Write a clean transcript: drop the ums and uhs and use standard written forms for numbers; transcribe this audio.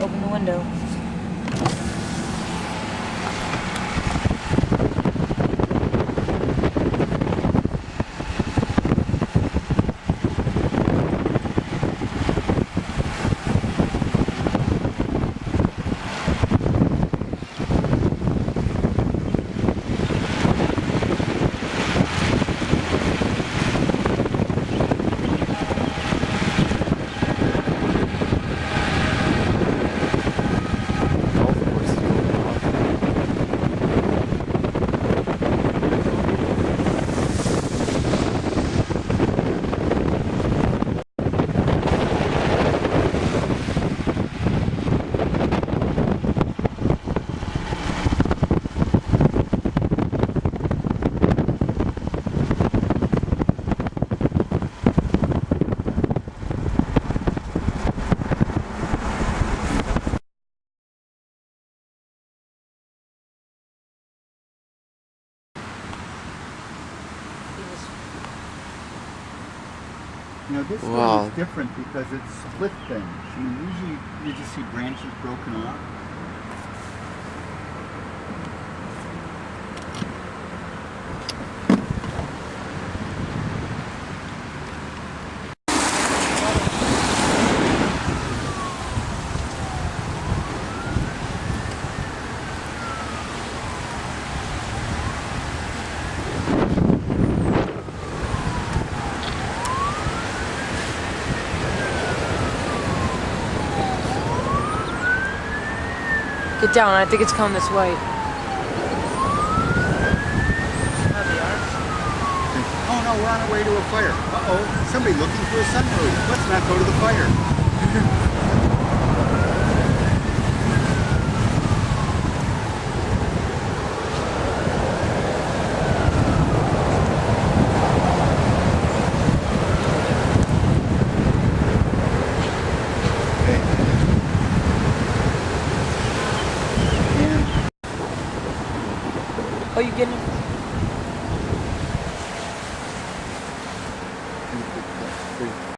Open the window. Now this one is different because it's split things. I mean, usually you just see branches broken off. Get down, I think it's coming this way. Oh no, we're on our way to a fire. Uh-oh, somebody looking for a sunroof. Let's not go to the fire. Oh, you getting